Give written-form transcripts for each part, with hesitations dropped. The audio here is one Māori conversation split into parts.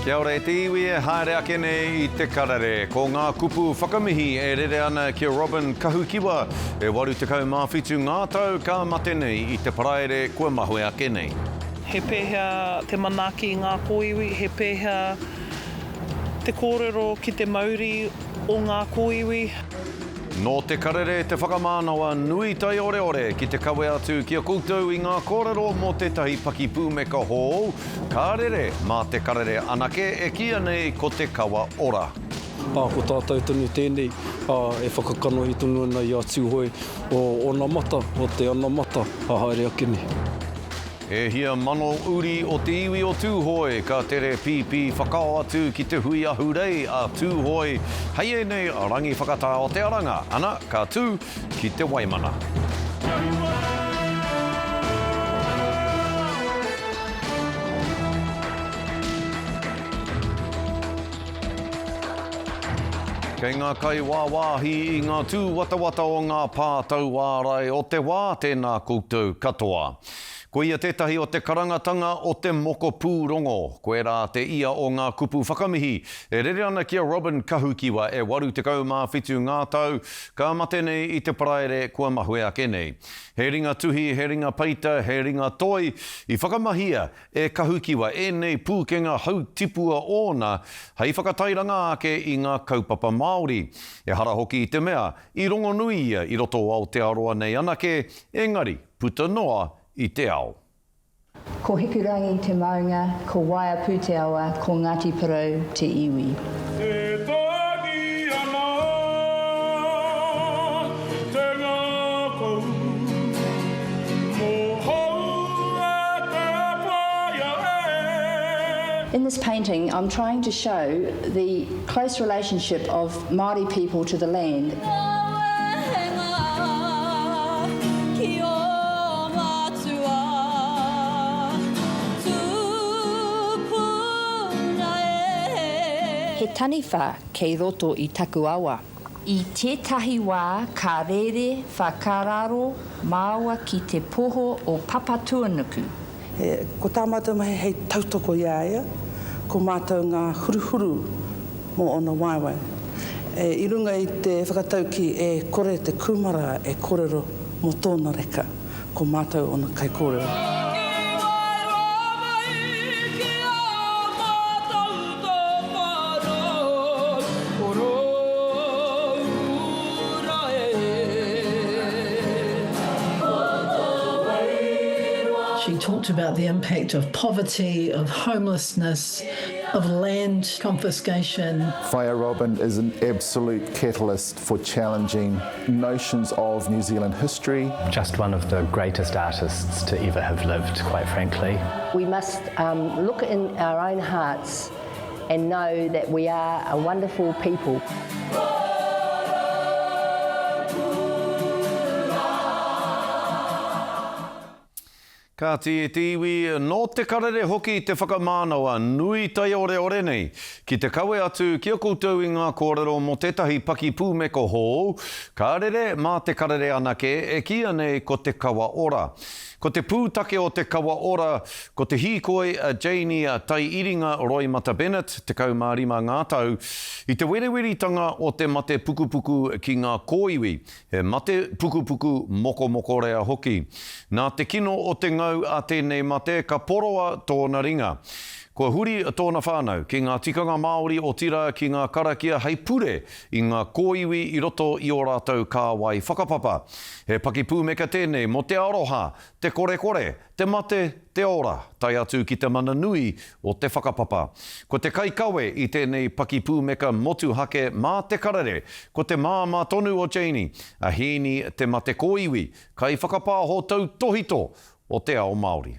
Kia ora e te iwi e haere ake nei I te karare. Ko ngā kupu whakamihi e rere ana ki Robin Kahukiwa e waru tekau mawhitu ngā tau ka mate nei I te paraere kua mahoe ake nei. He pēhea te manaaki i ngā kōiwi, he pēhea te kōrero ki te mauri o ngā kōiwi. Nō te karere te whakamānawa nui tai ore ore ki te kawe atu kia koutou I ngā kōrero mō tētahi paki pūmeka hou. Ka rere mā te karere anake e kia nei ko te kawa ora. Ko tātou tonu tēnei, e whakakanohi tonu ana I a tūhoi o nā mata, o te ana mata, haere ake nei. E hia mano uri o te iwi o tūhoi, ka tere pipi whakao atu ki te hui ahurei a tūhoi. Hei e nei a rangi whakatā o te aranga, ana ka tū ki te waimana. Kei ngā kai wāwāhi I ngā tū watawata o ngā pātau wārai o te wā tēnā koutou katoa. Ko ia tētahi o te karangatanga o te moko pūrongo. Koe rā te ia o ngā kupu whakamihi. E rere ana kia Robin Kahukiwa e waru tekau mawhitu ngā tau. Ka mate nei I te paraere kua mahoe ake nei. He ringa tuhi, he ringa paita, he ringa toi. I whakamahia e Kahukiwa e nei pūkenga hau tipua ōna. Hei whakatairanga ake I ngā kaupapa Māori. E hara hoki I te mea, I rongo nui ia I roto ao te aroa nei anake. Engari, puta noa I te ao. Ko Hikurangi te maunga, ko Waia Pūteawa, ko Ngāti Porou te iwi. Te tangi ana, te ngā kou, mō hou e te whaia e. In this painting, I'm trying to show the close relationship of Māori people to the land. He taniwha kei roto I taku awa. I tētahi wā ka rere whakararo māua ki te poho o Papa Tuanuku. Ko tā mātou mahi hei tautoko ia ia, ko mātou ngā huruhuru mō ona waiwai. I runga I te whakatauki e kore te kumara e kōrero mō tōna reka, ko mātou ona kai kōrero. She talked about the impact of poverty, of homelessness, of land confiscation. Whaia Robin is an absolute catalyst for challenging notions of New Zealand history. Just one of the greatest artists to ever have lived, quite frankly. We must look in our own hearts and know that we are a wonderful people. Ka te iwi, nō te karere hoki te whakamānawa nui tai ore ore nei. Ki te kawe atu kia koutou I ngā kōrero mō tētahi paki pūmeko hou. Ka rere mā te karere anake e kia nei ko te kawa ora. Ko te pūtake o te kawa ora, ko te hīkoi a Janie a Tai Iringa Roy Mata Bennett, te kaumārima ngā tau, I te wereweritanga o te mate pukupuku ki ngā kōiwi, he mate pukupuku moko moko rea hoki. Nā te kino o te ngau a tēnei mate ka poroa tōna ringa. Kua huri tōna whānau ki ngā tikanga Māori o tira ki ngā karakia hei pure I ngā kōiwi I roto I o rātou kāwai whakapapa. He paki pūmeka tēnei mo te aroha, te kore, te mate, te ora, tai atu ki te mana nui o te whakapapa. Ko te kaikawe I tēnei paki pūmeka motu hake mā te karere, ko te māma tonu o Janie, a hini te mate kōiwi, kai whakapāho tau tohito o te ao Māori.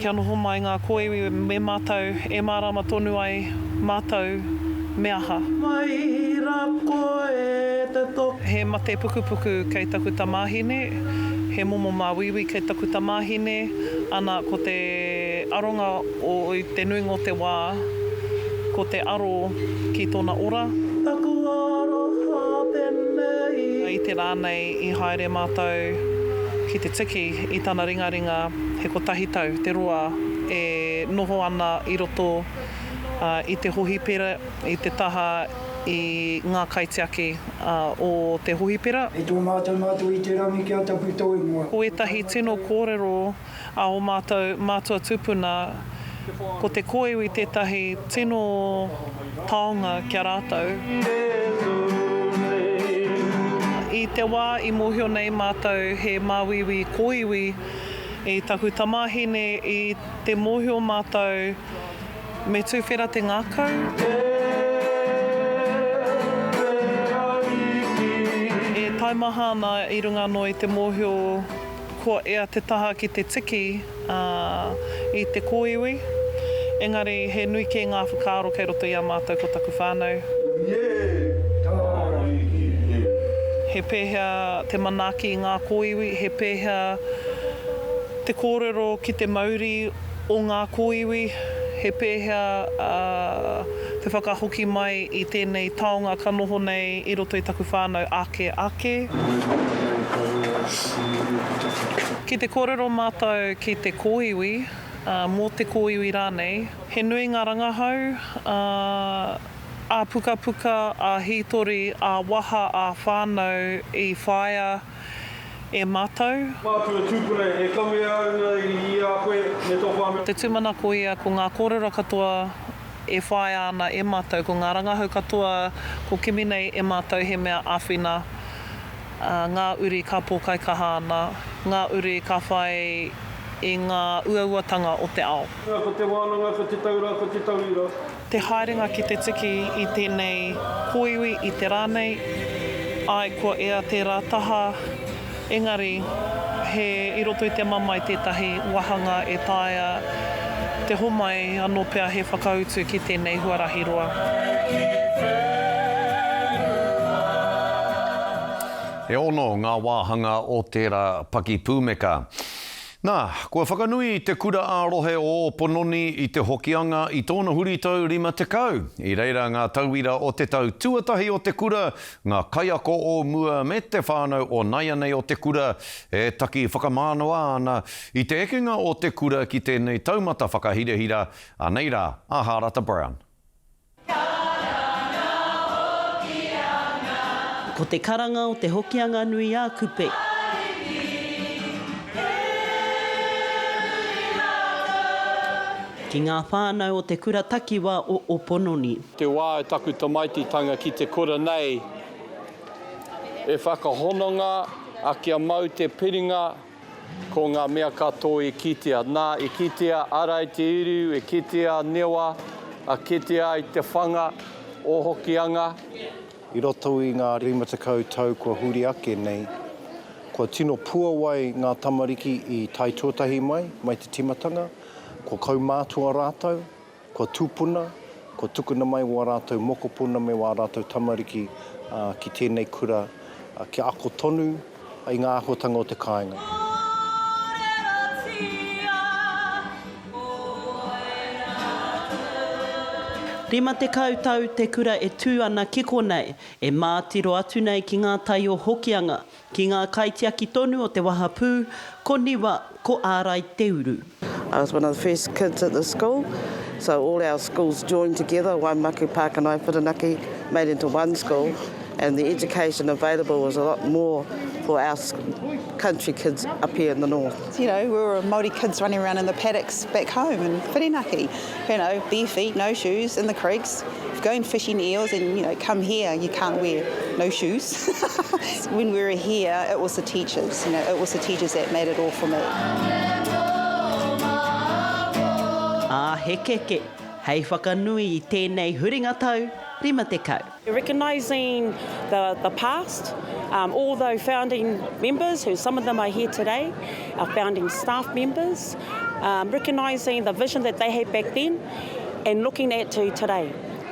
kia noho mai ngā kōiwi me mātou e mārama tonu ai mātou me aha. He mate pukupuku kei taku tamāhine, he momo māwiwi kei taku tamāhine, ana ko te aronga o i te nui ngō te wā, ko te aro ki tōna ora. I te rānei i haere mātou ki te tiki i tāna ringaringa he ko tahi tau, te roa e noho ana i roto i te hohipera, i te taha i ngā kaitiaki o te hohipera. E tō mātou i te rangi kia tapu tau ingoa. Ko etahi tino kōrero a o mātua tupuna, ko te kōiwi tētahi tino taonga kia rātou. I te wā i mōhio nei mātou he māwiwi kōiwi i taku tamāhine i te mōhio mātou me tūwhera te ngākau. E taimahana i runga no i te mōhio ko ea te taha ki te tiki i te kōiwi. Engari he nui ki ngā whakaaro kei roto i a mātou ko taku whānau. He pēhea te manaki i ngā kōiwi, he pēhea te kōrero ki te mauri o ngā kōiwi, he pēhea te whakahoki mai i tēnei taonga ka noho nei i roto i taku whānau ake. Ki te kōrero mātou ki te kōiwi, mō te kōiwi rānei, he nui ngā rangahau, a puka puka, a hitori, a waha, a whānau i whaia e mātou. Mātua tūpuna e kawe aunga i a koe me tō whānau. Te tūmana ko ia ko ngā kōrero katoa e whaia ana e mātou, ko ngā rangahau katoa ko kimi nei e mātou he mea āwhina. Ngā uri ka pōkai kaha ana, ngā uri ka whai i ngā uauatanga o te ao. Ko te wānanga, ko te taura, ko te taurira. Te haerenga ki te tiki i tēnei kōiwi i te rānei, ai ko ea te rātaha, engari he i roto i te mamai tētahi wahanga e tāia te homai anō pēr he whakautu ki tēnei huarahi roa. E ono ngā wāhanga o tērā paki pūmeka. Nā, kua whakanui te kura ārohe o Pononi i te hokianga i tōna huri tau 50. I reira ngā tauira o te tau tuatahi o te kura, ngā kaiako o mua me te whānau o Naianei o te kura, e taki whakamānoa ana i te ekenga o te kura ki tēnei taumata whakahirehira, a neira, a Harata Brown. Ko te karanga o te hokianga nui a kupe. Ki ngā whānau o te kura takiwa o Pononi. Te wā e taku tamaititanga ki te kura nei, e whakahononga a kia mau te piringa ko ngā mea katoa e kitea. Nā, e kitea ara i te iru, e kitea newa, a kitea i te whanga o hokianga. I roto i ngā 50 tau kua huri ake nei, kua tino pua wai ngā tamariki i tai tuatahi mai te timatanga, kua kaumātua rātou, kua tūpuna, kua tukuna mai wā rātou mokopuna me wā rātou tamariki ki tēnei kura ki ako tonu i ngā ahotanga o te kāinga. Rima te kautau te kura e tū ana ki konei, e mātiro atu nei ki ngā tai o hokianga, ki ngā kaitiaki tonu o te wahapū, ko niwa, ko ārai te uru. I was one of the first kids at the school, so all our schools joined together. Waimaku, Pākānai, Whirinaki made into one school, and the education available was a lot more for our country kids up here in the north. You know, we were Māori kids running around in the paddocks back home in Whirinaki. You know, bare feet, no shoes, in the creeks, going fishing eels, and, you know, come here, you can't wear no shoes. When we were here, it was the teachers, you know, it was the teachers that made it all for me. Hekeke, hei whakanui i tēnei huringa tau, Rima te kau. Recognising the past, all the founding members, who some of them are here today, our founding staff members, recognising the vision that they had back then and looking at to today.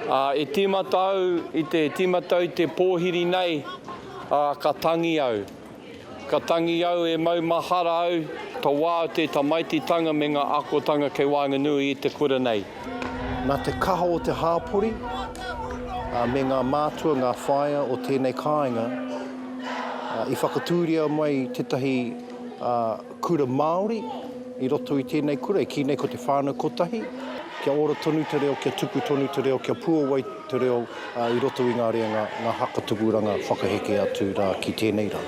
I te timatau te pōhiri nei, ka tangi au. Ka tangi au e maumahara au, ta wā te tamaititanga me ngā akotanga kei Waenganui i te kura nei. Nā te kaha o te hāpori, me ngā mātua, ngā whaia o tēnei kāinga, i whakatūria mai tetahi kura Māori, i roto i tēnei kura, i ki nei ko te whānau kotahi, kia ora tonu te reo, kia tupu tonu te reo, kia puawai te reo, i roto i ngā rea ngā hakatuguranga whakaheke atu rā ki tēnei rā.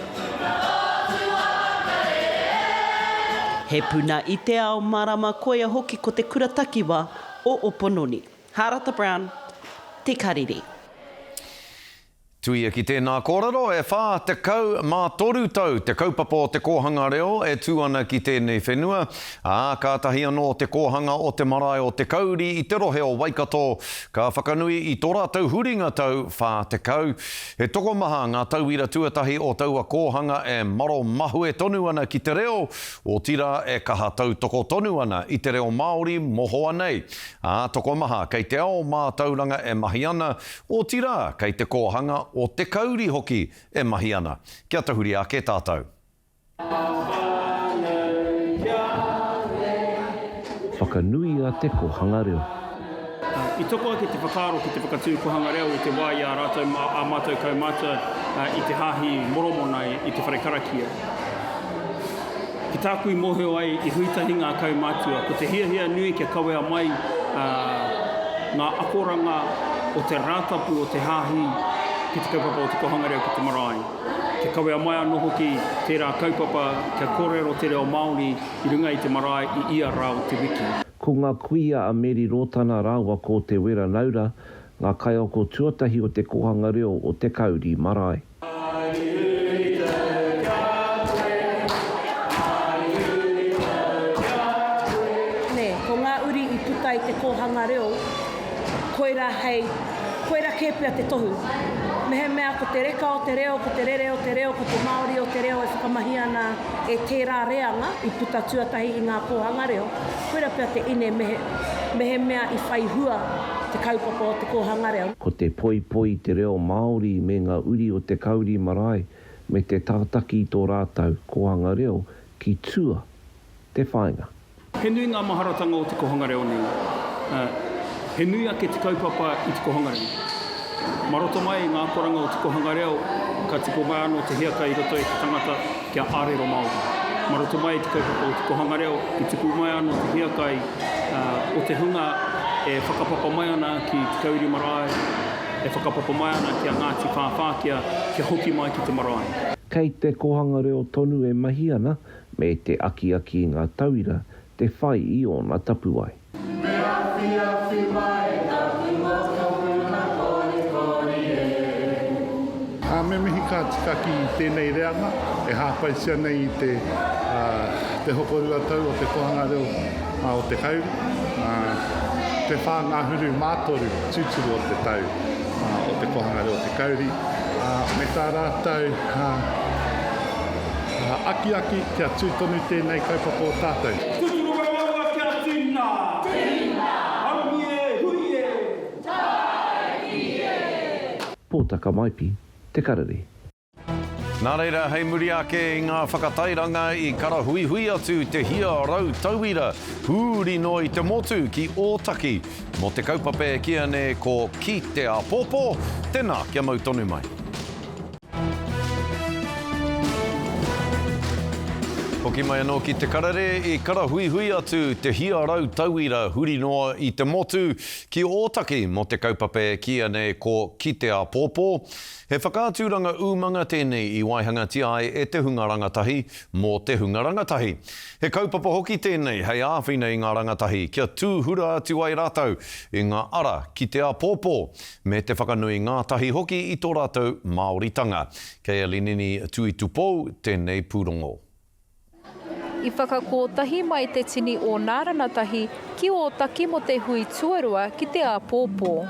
He puna i te ao marama koia hoki ko te kura takiwa o Opononi. Harata Brown, Te Kariri. Tuia ki tēnā kōrero, e whā te kau mā toru tau, te kaupapa o te kōhanga reo, e tūana ki tēnei whenua. Kātahi anō te kōhanga o te marae o te kauri i te rohe o Waikato. Ka whakanui i tō rātou huringa tau, whā te kau. He toko maha ngā tauira tuatahi o taua kōhanga e maro mahu e tonu ana ki te reo, o tira e kaha tau toko tonu ana i te reo Māori mohoa nei. Toko maha, kei te ao mā tauranga e mahi ana, o tira kei te kōhanga o te kauri hoki e mahi ana. Kia tahuri ake tātou. Whakanui a te kohanga reo. I toko ake te whakaaro ki te whakatū kohanga reo i te wai a rātou a mātou kaumata i te hāhi moromona i te wharekarakia. Ki tākui moheo ai i huitahi ngā kaumatua, ko te hia nui kia kawea mai ngā akoranga o te rātapu o te hāhi ki te kaupapa o te kohanga reo ki te marae. Te kawea mai anō hoki tērā kaupapa kia kōrero te reo Māori i runga i te marae i ia rāo te wiki. Ko ngā kuia a Meri Rōtana rāua ko te wera naura, ngā kai o ko tuatahi o te kohanga reo o te kauri marae. Ne, ko ngā uri i puta i te kohanga reo, koira kēpia te tohu. Mehe mea ko te reka o te reo, ko te rere o te reo, ko te Māori o te reo e whakamahi ana e tērā reanga i puta tuatahi i ngā kōhanga reo. Koira pia te ine mehe mea i whai hua te kaupapa o te kōhanga reo. Ko te poi te reo Māori me ngā uri o te kauri marae me te tātaki i tō rātau kōhanga reo ki tua te whainga. He nui ngā maharatanga o te kōhanga reo nei. He nui ake te kaupapa i te kōhanga reo. Maroto mai ngā koranga o te kohanga reo, ka tipo mai anō te hiaka i roto i te tangata kia ārero Māori. Maroto mai te kaupapa o te kohanga reo, i tipo mai anō te hiaka o te hunga e whakapapa mai ana ki te kauri marae, e whakapapa mai ana kia Ngāti Whāwhākia, kia hoki mai ki te marae. Kei te kohanga reo tonu e mahi ana, me te aki ngā tauira, te whai i o ngā tapu ai. Me mihi ka tikaki i tēnei reanga, e hāpaisia nei i te hokorua tau o te kohanga reo o te kauri. Te whā ngā huru mātoru, tūturu o te tau o te kohanga reo o te kauri. Me tā rātau aki kia tūtonu tēnei kaupapa o tātou. Kuturu rawa kia tina! Tina! Haungie, huie! Taikie! Pōtaka maipi. Te Kariri. Nā reira, hei muri ake i ngā whakatairanga i karahui atu te hia rau tauira, hūri no i te motu ki Ōtaki, mo te kaupape kia ne ko Ki Te Apopo, tēnā kia mau tonu mai. Hoki mai anō ki te karare i karahui atu te hia rau tauira huri noa i te motu ki Ōtaki mo te kaupape kia ne ko Ki Te Apopo. He whakātūranga umanga tēnei i Waihanga Tiai e te hunga rangatahi mō te hunga rangatahi. He kaupapa hoki tēnei hei āwhina i ngā rangatahi kia tūhura atu ai rātau i ngā ara Ki Te Apopo me te whakanui ngā tahi hoki i tō rātau Māoritanga. Kei alinini tui tupou tēnei pūrongo. I whakakōtahi mai te tini o nā rangatahi ki Ōtaki mo te hui tuarua Ki Te Apopo.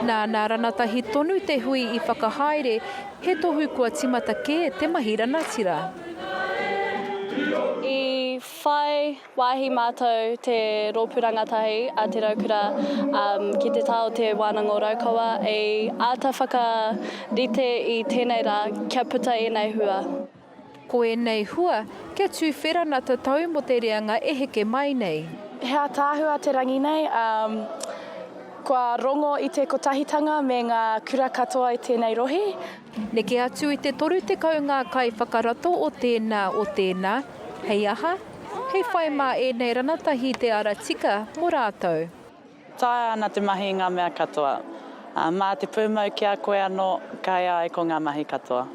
Nā ranatahi tonu te hui I whakahaere, he tohu kua timata ke te mahi ranatira. I whai wāhi mātou te rōpurangatahi a te raukura ki te tau te wānanga o Raukawa e āta whakarite I tēnei rā kia puta e nei hua. Ko e nei hua, kia tū wheranata tau mo te reanga e heke mai nei. Hea tāhua te rangi nei, kua rongo I te kotahitanga me ngā kura katoa I tēnei rohe. Neke atu I te toru te kau ngā kai whakarato o tēnā, hei aha, hei whai mā e nei ranatahi te ara tika mō rātou. Tae ana te mahi ngā mea katoa. Mā te pūmau ki a koe anō, kai ai ko ngā mahi katoa.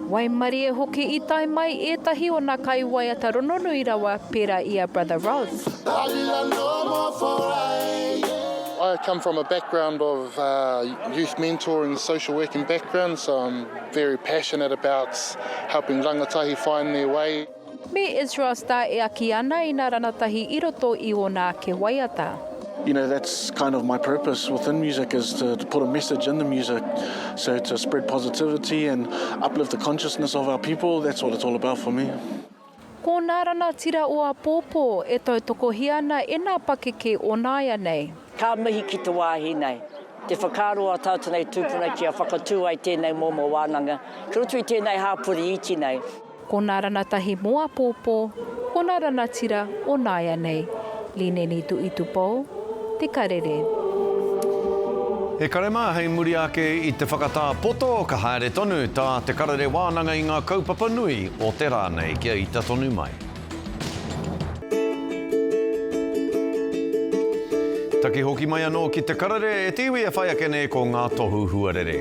Waimari e hoki I tai mai ētahi o nā kai waiata rononui rawa pērā I a Brother Roz. I come from a background of youth mentoring, social working background, so I'm very passionate about helping rangatahi find their way. Me Israel Star e aki ana I nā ranatahi I roto I o nā ke waiata. You know, that's kind of my purpose within music, is to put a message in the music, so to spread positivity and uplift the consciousness of our people. That's what it's all about for me. Ko nā ranatira o a pōpō e tau toko hiana e nā pakeke o nāia nei. Ka mihi ki te wāhi nei. Te whakaro a tātanei tūpuna ki a whakatū ai tēnei momo wānanga. Ki roto I tēnei hāpuri iti nei. Ko nā ranatahi mo a pōpō, ko nā ranatira o nāia nei. Lineni tu I tupō, te karere. He karema hei muri ake I te whakatā poto ka haere tonu tā te karere wānanga I ngā kaupapa nui o te rānei kia I ta tonu mai. Taki hoki mai anō ki te karere e tiwi e whai ake nei ko ngā tohu huarere.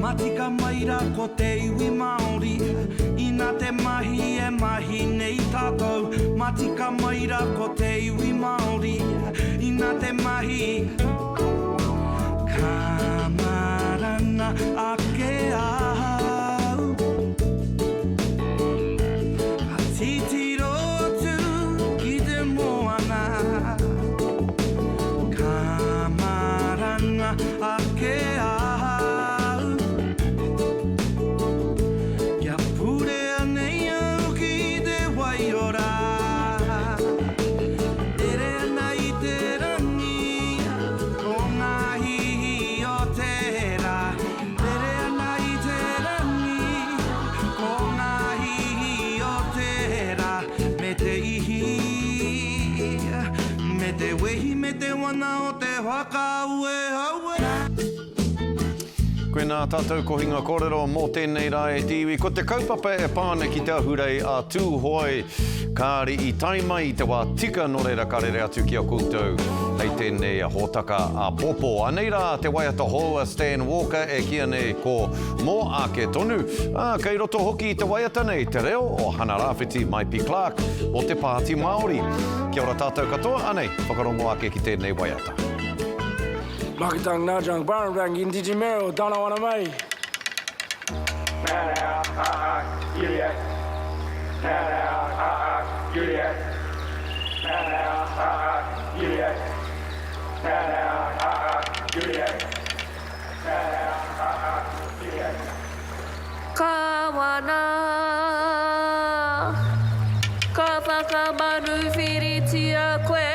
Matika maira ko te iwi Māori, ina te mahi e mahi nei tātou. Matika maira ko te iwi Māori, ina te mahi. Ka marana ake ahau, ka titiro atu ki te moana. Ka marana ake ahau, Koe nā tātou kohinga kōrero mō tēnei rā e tiwi. Ko te kaupapa e pāne ki te ahurei a tū hoi kāri I tai mai I te wā tika no reira karere atu ki a koutou. Hei tēnei a hōtaka a pōpō. Anei rā te waiata hoa Stan Walker e kia nei ko mō ake tonu. Kei roto hoki I te waiata nei te reo o Hana Rāwhiti Maipi Clark o te Pāti Māori. Kia ora tātou katoa, anei, whakarongo ake ki tēnei waiata. Makitang Najang Barang Indiji Mero Dana Wana Mai. Juliet. Juliet. Juliet. Juliet. Juliet. Kawana ka whakamanu whiritia koe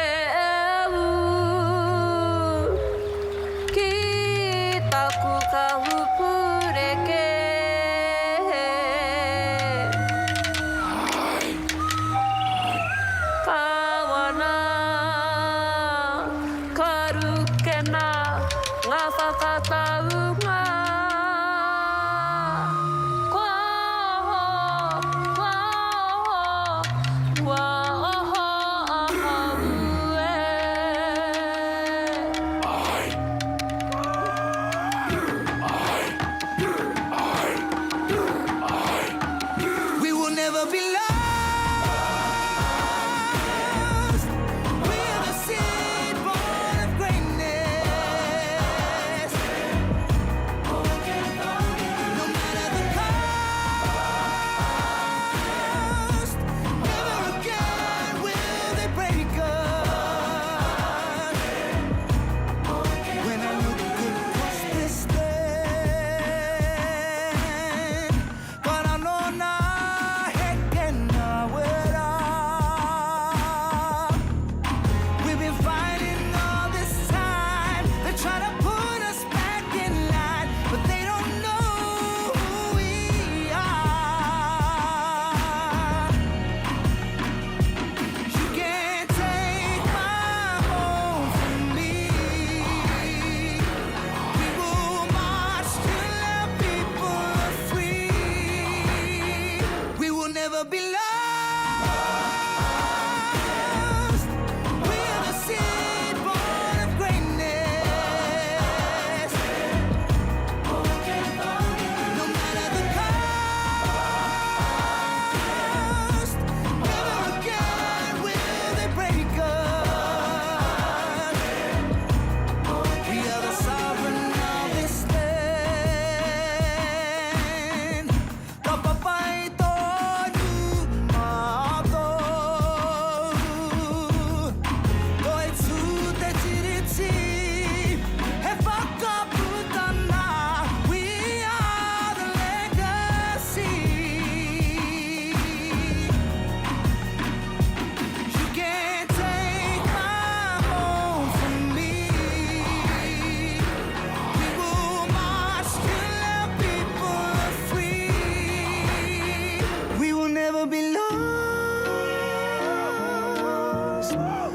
slow.